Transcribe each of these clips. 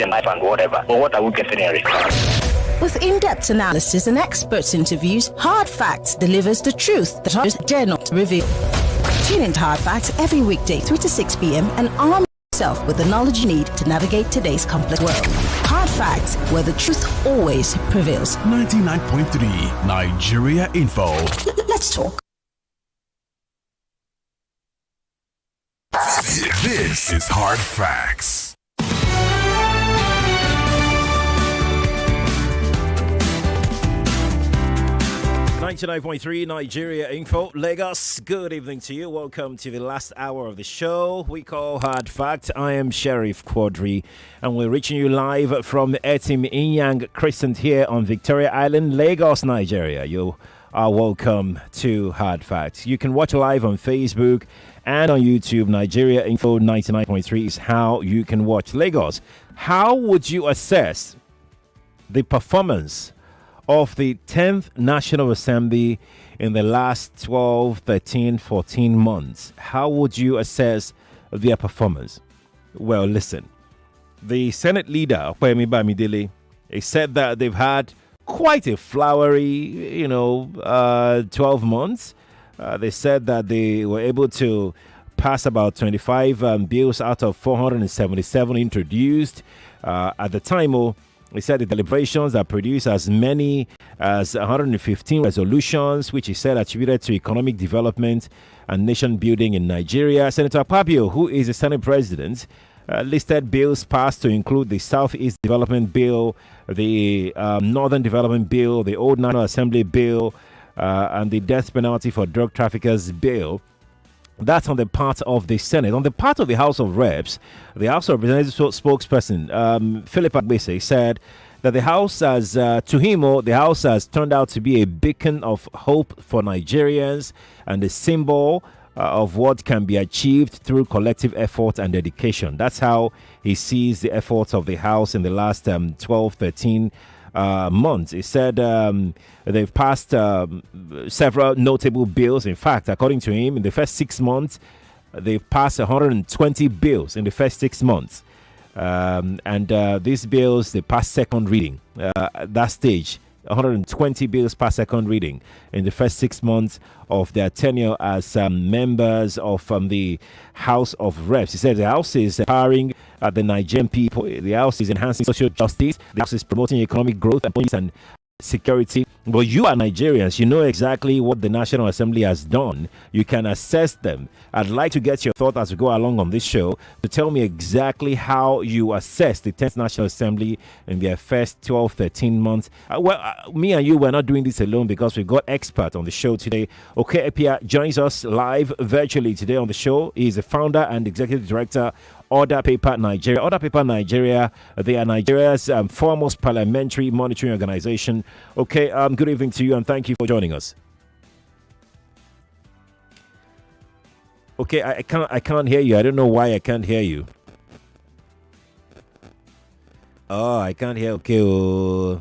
life and whatever. But what are we getting in return? With in-depth analysis and experts interviews, Hard Facts delivers the truth that others dare not reveal. Tune into Hard Facts every weekday 3 to 6 p.m. and arm yourself with the knowledge you need to navigate today's complex world. Hard Facts, where the truth always prevails. 99.3 Nigeria Info. Let's talk. This is Hard Facts. 99.3 Nigeria Info, Lagos. Good evening to you. Welcome to the last hour of the show we call Hard Fact. I am Sheriff Quadry, and we're reaching you live from Etim Inyang Crescent here on Victoria Island, Lagos, Nigeria. You are welcome to Hard Facts. You can watch live on Facebook and on YouTube. Nigeria Info 99.3 is how you can watch Lagos. How would you assess the performance of the 10th National Assembly in the last 12, 13, 14 months? How would you assess their performance? Well, listen. The Senate leader, Femi Bamidele, he said that they've had quite a flowery, 12 months. They said that they were able to pass about 25 bills out of 477 introduced. At the time, he said the deliberations that produced as many as 115 resolutions, which he said attributed to economic development and nation building in Nigeria. Senator Papio, who is the Senate president, listed bills passed to include the Southeast Development Bill, the Northern Development Bill, the Old National Assembly Bill, and the Death Penalty for Drug Traffickers Bill. That's on the part of the Senate. On the part of the House of Reps, the House of Representatives spokesperson, Philip Agbese, said that the House has, to him, the House has turned out to be a beacon of hope for Nigerians and a symbol of what can be achieved through collective effort and dedication. That's how he sees the efforts of the House in the last 12, 13 months. He said they've passed several notable bills. In fact, according to him, in the first 6 months, they've passed 120 bills in the first 6 months. And these bills, they passed second reading at that stage. 120 bills per second reading in the first 6 months of their tenure as members of the House of Reps. He said the House is empowering the Nigerian people. The House is enhancing social justice. The House is promoting economic growth and security. But you are Nigerians. You know exactly what the National Assembly has done. You can assess them. I'd like to get your thought as we go along on this show to tell me exactly how you assess the 10th National Assembly in their first 12, 13 months. Me and you, we're not doing this alone because we've got experts on the show today. Okay, Epia joins us live virtually today on the show. He's the founder and executive director OrderPaper Nigeria. OrderPaper Nigeria, they are Nigeria's foremost parliamentary monitoring organization. Okay, good evening to you and thank you for joining us. Okay, I can't hear you. I don't know why I can't hear you. Oh, I can't hear. Okay.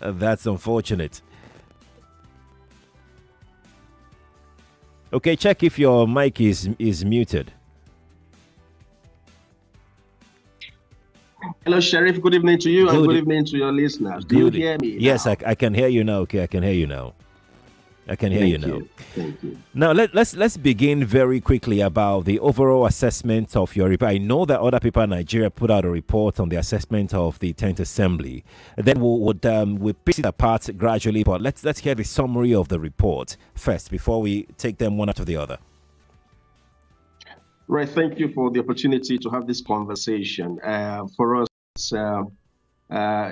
That's unfortunate. Okay, check if your mic is muted. Hello, Sheriff. Good evening to you and good evening to your listeners. Do you hear me? Yes, I can hear you now. Okay, I can hear you now. Thank you. Now let's begin very quickly about the overall assessment of your report. I know that OrderPaper Nigeria put out a report on the assessment of the 10th Assembly. Then we'll piece it apart gradually, but let's hear the summary of the report first before we take them one after the other. Right. Thank you for the opportunity to have this conversation. For us, it's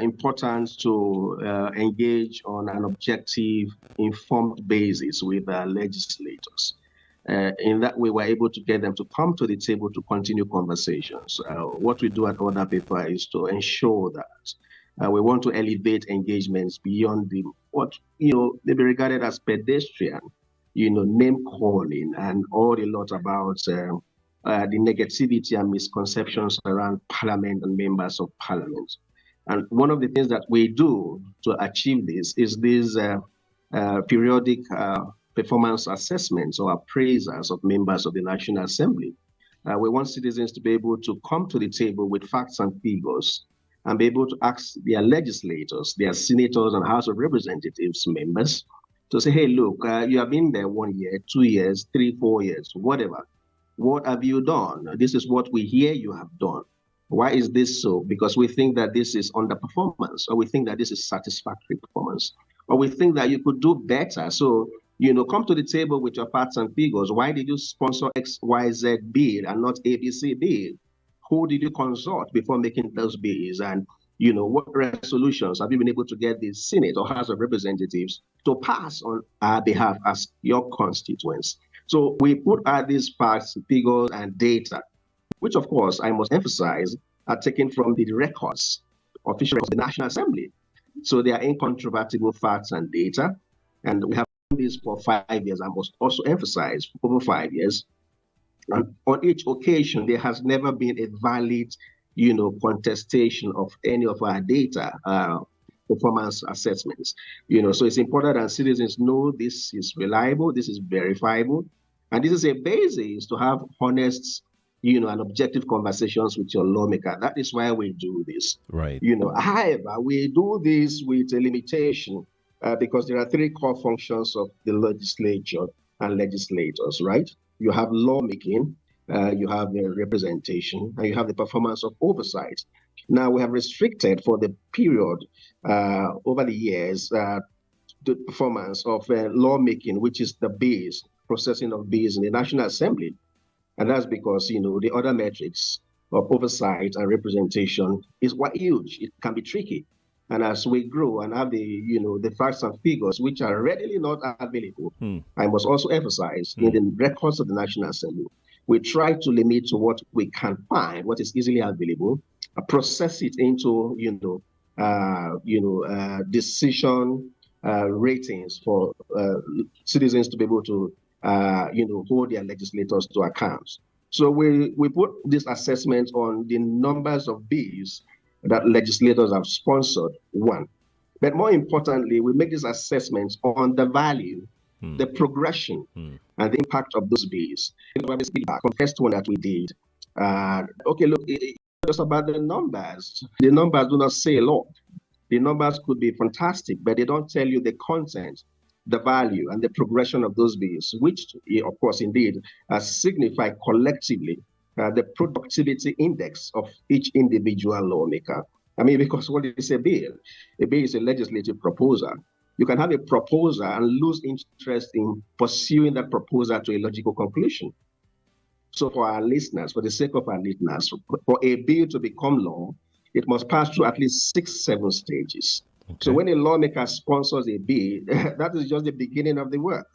important to engage on an objective, informed basis with legislators. In that way, we're able to get them to come to the table to continue conversations. What we do at OrderPaper is to ensure that we want to elevate engagements beyond what may be regarded as pedestrian, name calling and all a lot about the negativity and misconceptions around Parliament and members of Parliament. And one of the things that we do to achieve this is these periodic performance assessments or appraisals of members of the National Assembly. We want citizens to be able to come to the table with facts and figures and be able to ask their legislators, their senators and House of Representatives members to say, hey, look, you have been there 1 year, 2 years, 3, 4 years, whatever. What have you done? This is what we hear you have done. Why is this so? Because we think that this is underperformance, or we think that this is satisfactory performance, or we think that you could do better. So, come to the table with your facts and figures. Why did you sponsor XYZ bill and not ABC bill? Who did you consult before making those bills? And, what resolutions have you been able to get the Senate or House of Representatives to pass on our behalf as your constituents? So we put out these facts, figures, and data, which, of course, I must emphasize, are taken from the records, official of the National Assembly. So they are incontrovertible facts and data. And we have done this for 5 years. I must also emphasize, for over 5 years. And on each occasion, there has never been a valid, contestation of any of our data, performance assessments. So it's important that citizens know this is reliable, this is verifiable, and this is a basis to have honest, and objective conversations with your lawmaker. That is why we do this. Right. However, we do this with a limitation because there are 3 core functions of the legislature and legislators, right? You have lawmaking, you have the representation, and you have the performance of oversight. Now, we have restricted for the period over the years the performance of lawmaking, which is the base, processing of bills in the National Assembly. And that's because, the other metrics of oversight and representation is quite huge. It can be tricky. And as we grow and have the facts and figures, which are readily not available, I must also emphasize in the records of the National Assembly, we try to limit to what we can find, what is easily available, process it into, decision ratings for citizens to be able to, hold their legislators to account. So we put this assessment on the numbers of bills that legislators have sponsored, one. But more importantly, we make these assessments on the value, the progression, and the impact of those bills. From the first one that we did, okay, look, it's just about the numbers. The numbers do not say a lot. The numbers could be fantastic, but they don't tell you the content, the value, and the progression of those bills, which, of course, indeed, signify collectively the productivity index of each individual lawmaker. I mean, because what is a bill? A bill is a legislative proposal. You can have a proposal and lose interest in pursuing that proposal to a logical conclusion. So for our listeners, for the sake of our listeners, for a bill to become law, it must pass through at least 6-7 stages. Okay. So when a lawmaker sponsors a bill, that is just the beginning of the work.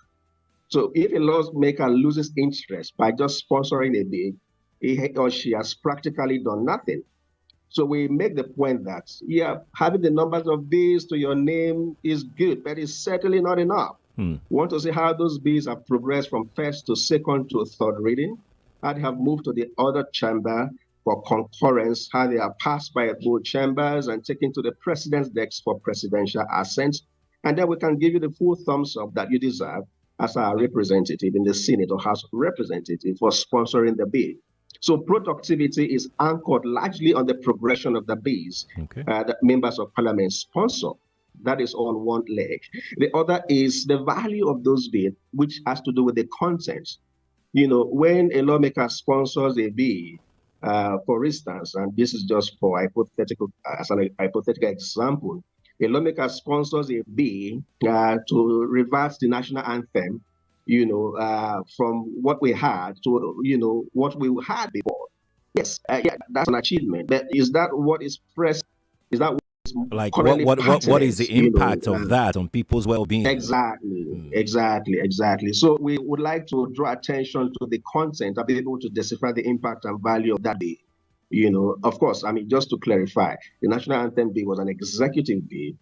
So if a lawmaker loses interest by just sponsoring a bill, he or she has practically done nothing. So we make the point that, having the numbers of bills to your name is good, but it's certainly not enough. We want to see how those bills have progressed from first to second to third reading, how they have moved to the other chamber for concurrence, how they are passed by both chambers and taken to the president's desk for presidential assent. And then we can give you the full thumbs up that you deserve as our representative in the Senate or House of Representatives for sponsoring the bill. So productivity is anchored largely on the progression of the bills that members of parliament sponsor. That is on one leg. The other is the value of those bills, which has to do with the content. When a lawmaker sponsors a bill, for instance, and this is just for as an hypothetical example, a lawmaker sponsors a bill to reverse the national anthem, from what we had to, what we had before. Yes, that's an achievement. But is that what is pressed? Is that what is like what is the impact of that on people's well-being? Exactly. So we would like to draw attention to the content and be able to decipher the impact and value of that bill. Of course, just to clarify, the national anthem bill was an executive bill.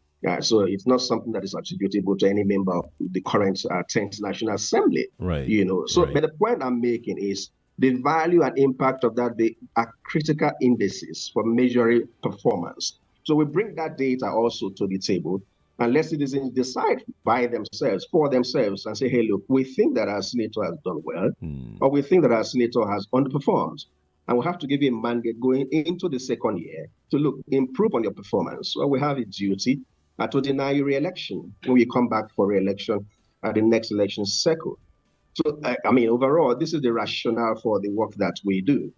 So it's not something that is attributable to any member of the current 10th National Assembly. Right. But the point I'm making is the value and impact of that are critical indices for measuring performance. So we bring that data also to the table and let citizens decide by themselves, for themselves, and say, hey, look, we think that our senator has done well, or we think that our senator has underperformed. And we have to give you a mandate going into the second year to look, improve on your performance. Well, we have a duty to deny you re-election when you come back for re-election at the next election cycle. So, I mean, overall, this is the rationale for the work that we do.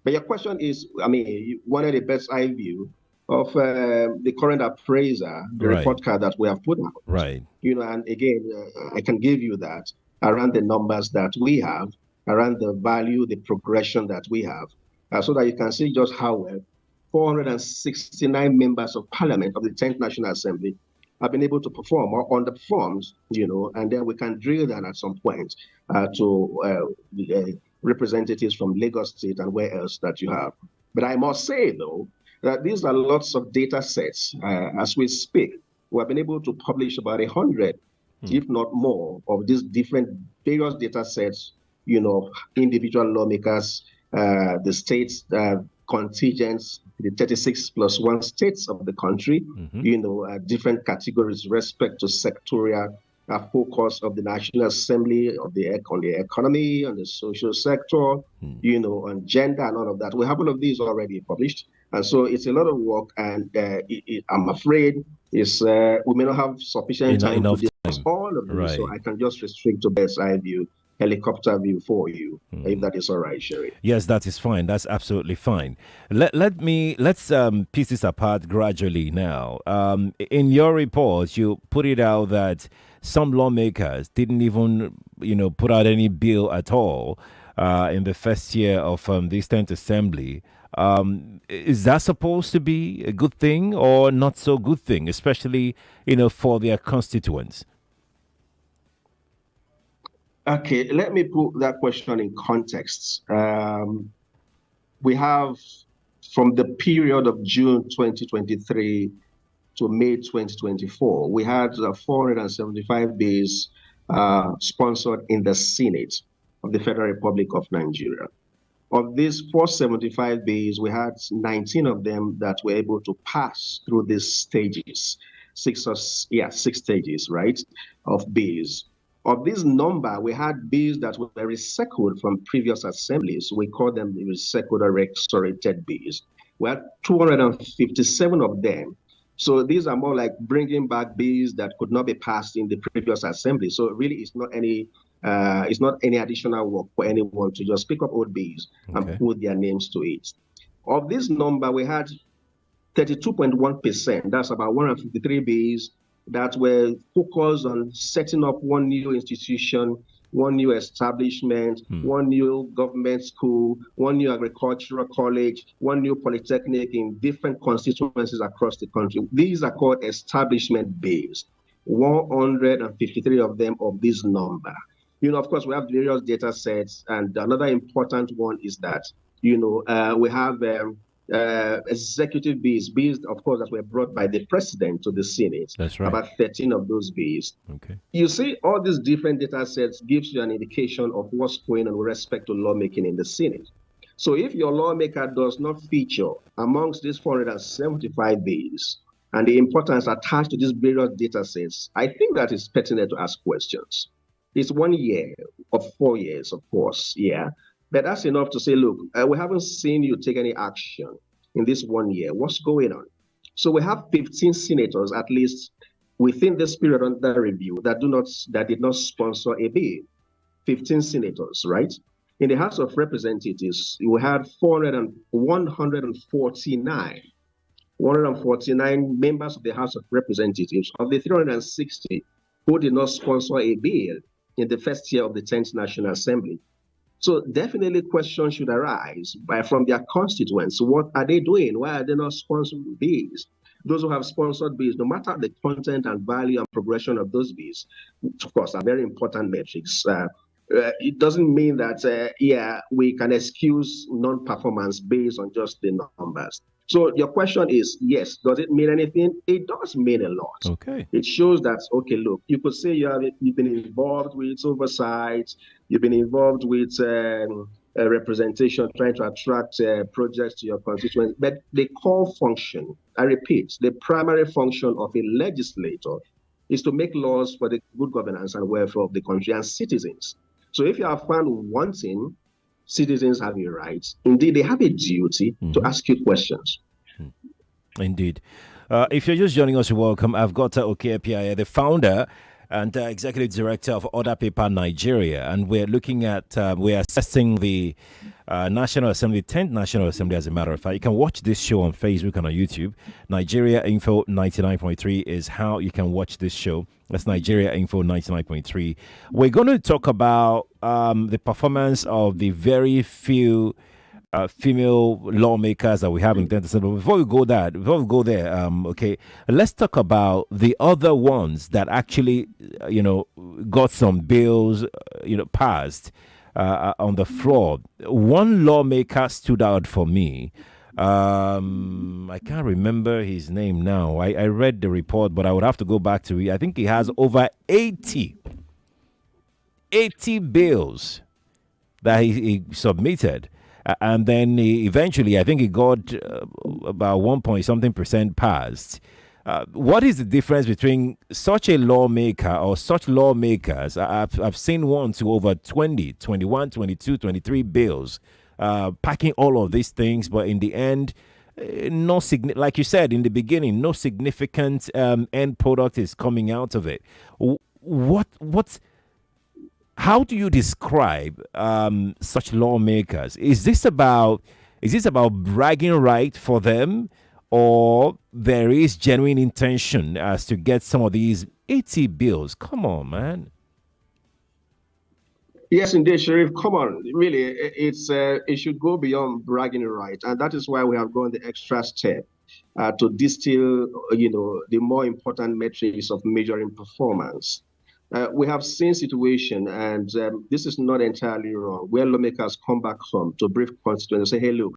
But your question is, I mean, one of the best eye view of the current appraiser, the report card that we have put out. Right. And again, I can give you that around the numbers that we have, around the value, the progression that we have, so that you can see just how well 469 members of parliament of the 10th National Assembly have been able to perform or underperformed, and then we can drill down at some point to representatives from Lagos State and where else that you have. But I must say, though, that these are lots of data sets. As we speak, we have been able to publish about 100, if not more, of these different various data sets, individual lawmakers, the states, contingents, the 36 plus 1 states of the country, different categories respect to sectorial focus of the National Assembly, on the economy, on the social sector, on gender and all of that. We have all of these already published. And so it's a lot of work, and I'm afraid we may not have sufficient time to discuss all of them. So I can just restrict to best eye view, helicopter view for you, if that is all right, Sherry. Yes, that is fine. That's absolutely fine. Let's piece this apart gradually now. In your report, you put it out that some lawmakers didn't even, put out any bill at all in the first year of this 10th Assembly. Is that supposed to be a good thing or not so good thing, especially, for their constituents? Okay, let me put that question in context. We have, from the period of June 2023 to May 2024, we had 475 bills sponsored in the Senate of the Federal Republic of Nigeria. Of these 475 bills, we had 19 of them that were able to pass through these stages, six stages, right, of bills. Of this number, we had bills that were recycled from previous assemblies. We call them recycled or restorated bills. We had 257 of them. So these are more like bringing back bills that could not be passed in the previous assembly. So really, it's not any additional work for anyone to just pick up old bills and put their names to it. Of this number, we had 32.1%. That's about 153 bills that were focused on setting up one new institution, one new establishment, one new government school, one new agricultural college, one new polytechnic in different constituencies across the country. These are called establishment bills, 153 of them of this number. Of course, we have various data sets, and another important one is that, we have executive bills, of course, that were brought by the president to the Senate. That's right. About 13 of those bills. Okay. You see, all these different data sets gives you an indication of what's going on with respect to lawmaking in the Senate. So if your lawmaker does not feature amongst these 475 bills and the importance attached to these various data sets, I think that is pertinent to ask questions. It's 1 year of 4 years, of course, yeah. But that's enough to say, look, we haven't seen you take any action in this 1 year. What's going on? So we have 15 senators, at least within this period under review, that did not sponsor a bill. 15 senators, right? In the House of Representatives, we had 149 members of the House of Representatives of the 360 who did not sponsor a bill in the first year of the 10th National Assembly. So definitely questions should arise from their constituents. What are they doing? Why are they not sponsoring bills? Those who have sponsored bills, no matter the content and value and progression of those bills, of course, are very important metrics. It doesn't mean that, we can excuse non-performance based on just the numbers. So your question is, yes, does it mean anything? It does mean a lot. Okay. It shows that, okay, look, you could say you've been involved with oversight, you've been involved with representation, trying to attract projects to your constituents. But the core function, I repeat, the primary function of a legislator is to make laws for the good governance and welfare of the country and citizens. So if you are found wanting, citizens have a right. Indeed, they have a duty to ask you questions. Indeed. If you're just joining us, you're welcome. I've got Epia, the founder and executive director of OrderPaper Nigeria, and we're looking at we're assessing the National Assembly, 10th National Assembly. As a matter of fact, you can watch this show on Facebook and on YouTube. Nigeria Info 99.3 is how you can watch this show. That's Nigeria Info 99.3. We're going to talk about the performance of the very few female lawmakers that we have in 10th Assembly. Before we go there, okay, let's talk about the other ones that actually, got some bills, passed on the floor. One lawmaker stood out for me. I can't remember his name now. I read the report, but I would have to go back to it. I think he has over 80 bills that he submitted. And then eventually, I think he got about 1% passed. What is the difference between such a lawmaker or such lawmakers? I've seen one to over 20, 21, 22, 23 bills, packing all of these things. But in the end, like you said in the beginning, no significant end product is coming out of it. How do you describe such lawmakers? Is this about bragging right for them, or there is genuine intention as to get some of these 80 bills? Come on, man. Yes, indeed, Sheriff. Come on, really, it should go beyond bragging right, and that is why we have gone the extra step to distill, the more important metrics of measuring performance. We have seen situation, and this is not entirely wrong, where lawmakers come back home to brief constituents and say, hey, look,